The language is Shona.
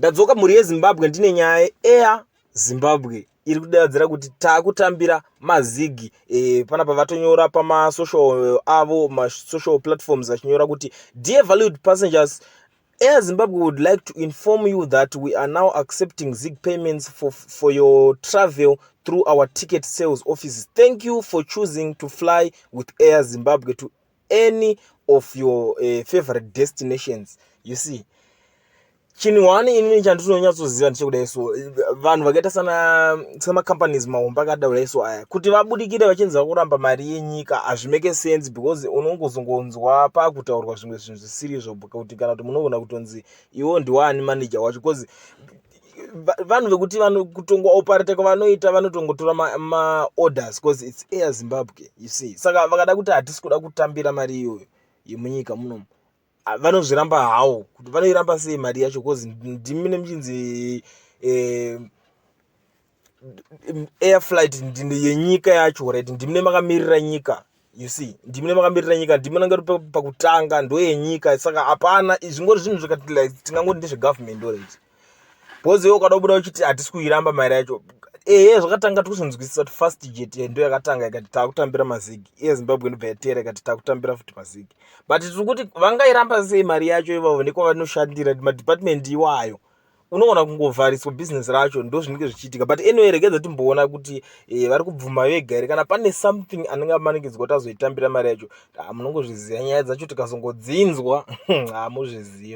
ndadzoka mhuri yeZimbabwe ndine nyaya Air Zimbabwe iri kudadzira kuti taakutambira mazigi panapa vatonyora pamasocial avo masocial platforms vachinyora kuti dear valued passengers, Air Zimbabwe would like to inform you that we are now accepting Zig payments for your travel through our ticket sales offices. Thank you for choosing to fly with Air Zimbabwe to any of your favorite destinations. You see, chinwani inini chandinonyatsoziva ndechekudai so vanhu vakaita sama companies mahomba akadaura so aya kuti vabudikire vachinzi kuramba mari yenyika hazvimeke sense, because unongozongonzwa pakutaurwa zvimwe zvinhu zvisiri zvo kuti kana kuti munoona kutonzi iwo ndiwani manager wacho, because vanhu vekuti vanokutongwa operate kwavanoita vanotongotora ma-orders because it's Air Zimbabwe, you see. Saka vakada kuti hatisi kuda kutambira mari iyoyo yemunyika munomu, vanozviramba hawo kuti vanoiramba sei mari yacho, because ndimi nemuchinzi air flight yenyika yacho, right? Ndimi nemamirira nyika, you see. Ndimi nemamirira nyika, ndimi nanga pakutanga ndo yenyika. Saka hapana zvingori zvinhu zvakati like tingangoti ndezvegovernment, already. Because iwo kada kubuda uchiti hatisi kuiramba mari yacho, zvakatanga tikusonzwisisa kuti fast jet ndo yakatanga ikati taakutambira mazigi, Air Zimbabwe ndobva yatera ikati taakutambira futi mazigi, but tiri kuti vangairamba sei mari yacho ivavo nekwavanoshandira madepartment iwayo, unoona kungovhariswa business racho ndo zvinenge zvichiitika. But anyway, regedza timboona kuti vari kubvuma vega here kana pane something anenge amanikidzwa kuti azoitambira mari yacho. Munongozviziva nyaya dzacho tikazongodzinzwa hamuzviziva.